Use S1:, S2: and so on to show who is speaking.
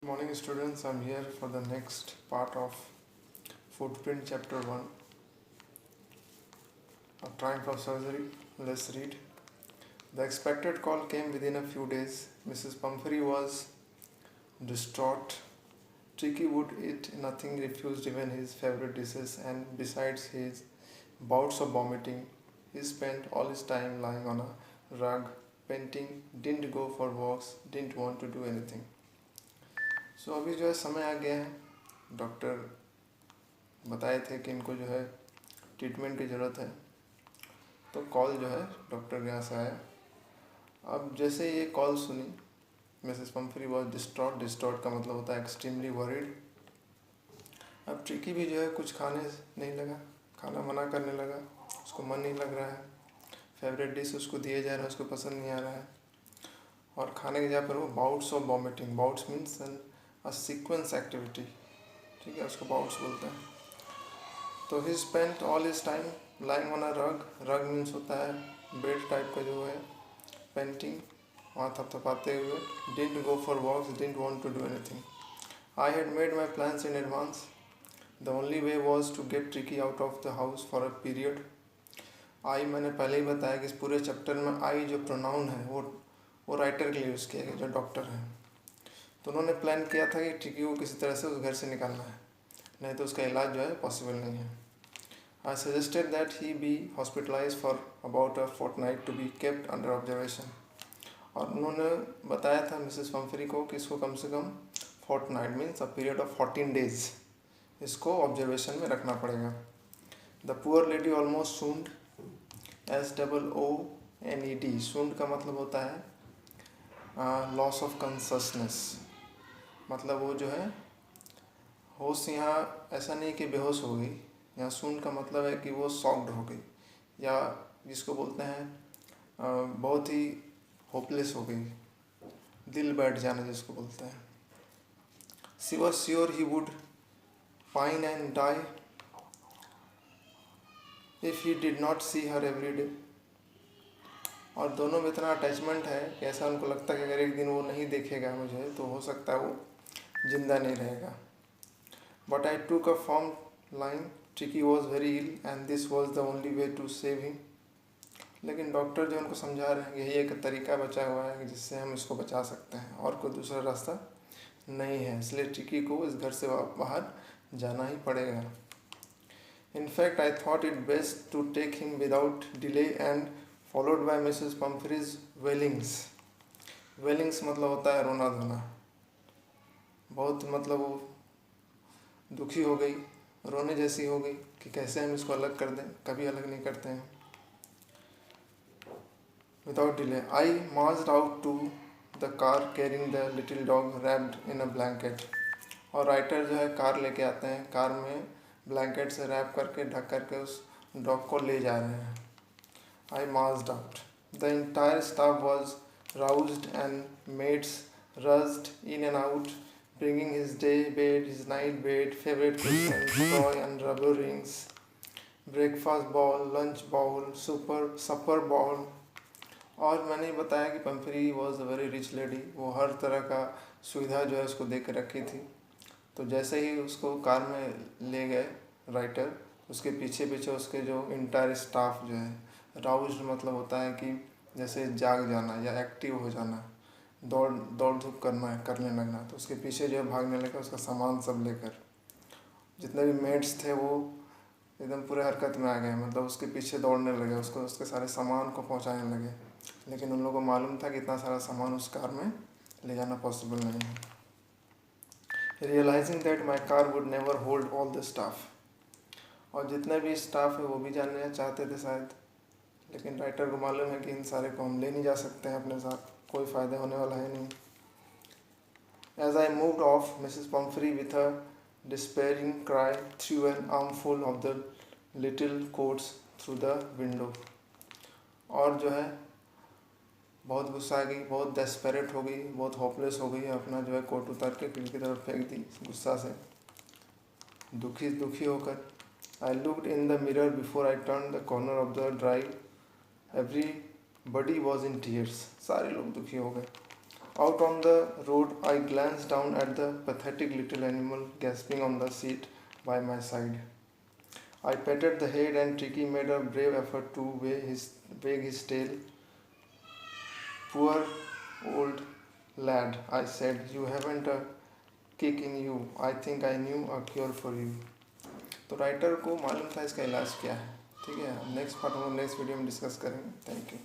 S1: Morning students, I'm here for the next part of Footprint chapter 1 of Triumph of Surgery. Let's read. The expected call came within a few days. Mrs. Pumphrey was distraught. Tricky would eat nothing, refused even his favorite dishes, and besides his bouts of vomiting, he spent all his time lying on a rug, painting, didn't go for walks, didn't want to do anything. अभी जो है समय आ गया है। Doctor बताए थे कि इनको जो है ट्रीटमेंट की ज़रूरत है, तो कॉल जो है डॉक्टर के यहाँ से आया। अब जैसे ये कॉल सुनी, मिसेस पम्फ्री वॉज डिस्ट्रॉट का मतलब होता है एक्सट्रीमली वरीड। अब ट्रिकी भी जो है कुछ खाने नहीं लगा, खाना मना करने लगा, उसको मन नहीं लग रहा है, फेवरेट डिश उसको दिए जा रहा है, उसको पसंद नहीं आ रहा है, और खाने की जगह पर वो bouts of vomiting, bouts means a sequence activity, ठीक है, उसको बाउट्स बोलते हैं। तो ही spent all his time lying on a रग मीन्स होता है बेड टाइप का जो है, पेंटिंग, वहाँ थपथपाते हुए, didn't go for walks, didn't want to do anything. I had made my plans in advance. The only way was to get tricky out of the house for a period. I मैंने पहले ही बताया कि इस पूरे chapter में आई जो pronoun है वो राइटर के लिए यूज़ किया गया, जो डॉक्टर है। तो उन्होंने प्लान किया था कि ट्रिकी को किसी तरह से उस घर से निकालना है, नहीं तो उसका इलाज जो है पॉसिबल नहीं है। I suggested that he be hospitalise for about a fortnight to be kept under observation. और उन्होंने बताया था मिसेस पम्फ्री को कि इसको कम से कम fortnight means a period of 14 days इसको ऑब्जर्वेशन में रखना पड़ेगा। The poor lady almost swooned, SOONED। सूंड का मतलब होता है लॉस ऑफ कॉन्शसनेस, मतलब वो जो है होश, यहाँ ऐसा नहीं कि बेहोश हो गई, यहाँ सूंड का मतलब है कि वो शॉक्ड हो गई, या जिसको बोलते हैं बहुत ही होपलेस हो गई, दिल बैठ जाना जिसको बोलते हैं। She was sure he would pine and die if he did not see her every day. और दोनों में इतना अटैचमेंट है कि ऐसा उनको लगता है कि अगर एक दिन वो नहीं देखेगा मुझे तो हो सकता है वो जिंदा नहीं रहेगा। But I took a firm line, tricky was very ill and this was the only way to save him. लेकिन डॉक्टर जो उनको समझा रहे हैं यही एक तरीका बचा हुआ है कि जिससे हम इसको बचा सकते हैं, और कोई दूसरा रास्ता नहीं है, इसलिए ट्रिकी को इस घर से बाहर जाना ही पड़ेगा। In fact, I thought it best to take him without delay and followed by Mrs. Pumphrey's wailings। वेलिंग्स मतलब होता है रोना धोना, बहुत मतलब वो दुखी हो गई, रोने जैसी हो गई कि कैसे हम इसको अलग कर दें, कभी अलग नहीं करते हैं। Without delay, I marched out to the car carrying the little dog wrapped in a blanket। और राइटर जो है कार लेके आते हैं, कार में ब्लैंकेट से रैप करके ढक करके उस डॉग को ले जा रहे हैं। I marched out. The entire staff was roused and maids rushed in and out, bringing his day bed, his night bed, favorite cushion, toy and rubber rings, breakfast bowl, lunch bowl, supper bowl। और मैंने बताया कि Pomfrey was a very rich lady, वो हर तरह का सुविधा जो है उसको दे के रखी थी। तो जैसे ही उसको कार में ले गए राइटर, उसके पीछे पीछे उसके जो इंटायर स्टाफ जो है, राउज्ड मतलब होता है कि जैसे जाग जाना या एक्टिव हो जाना, दौड़ धूप करने लगना, तो उसके पीछे जो है भागने लगा, उसका सामान सब लेकर। जितने भी मेट्स थे वो एकदम पूरे हरकत में आ गए, मतलब उसके पीछे दौड़ने लगे, उसको उसके सारे सामान को पहुंचाने लगे। लेकिन उन लोगों को मालूम था कि इतना सारा सामान उस कार में ले जाना पॉसिबल नहीं है। Realising that my car would never hold all the staff. और जितने भी स्टाफ है वो भी जानना चाहते थे शायद, लेकिन राइटर को मालूम है कि इन सारे को हम ले नहीं जा सकते हैं अपने साथ, कोई फ़ायदा होने वाला है नहीं। As I moved off, Mrs Pumphrey with a despairing cry threw an armful of the little coats through the window. और जो है बहुत गुस्सा आ गई, बहुत डेस्परेट हो गई, बहुत होपलेस हो गई, अपना जो है कोट उतार के खिड़की की तरफ फेंक दी गुस्सा से, दुखी होकर। I looked in the mirror before I turn the corner of the drive, everybody was in tears. सारे लोग दुखी हो गए। Out on the road, I glanced down at the pathetic little animal gasping on the seat by my side. I patted the head and Tricky made a brave effort to wag his tail. Poor old lad, I said, you haven't a kick in you. I think I knew a cure for you. तो writer को मालूम था इसका इलाज क्या है. ठीक है, नेक्स्ट पार्ट हम नेक्स्ट वीडियो में डिस्कस करेंगे. Thank you.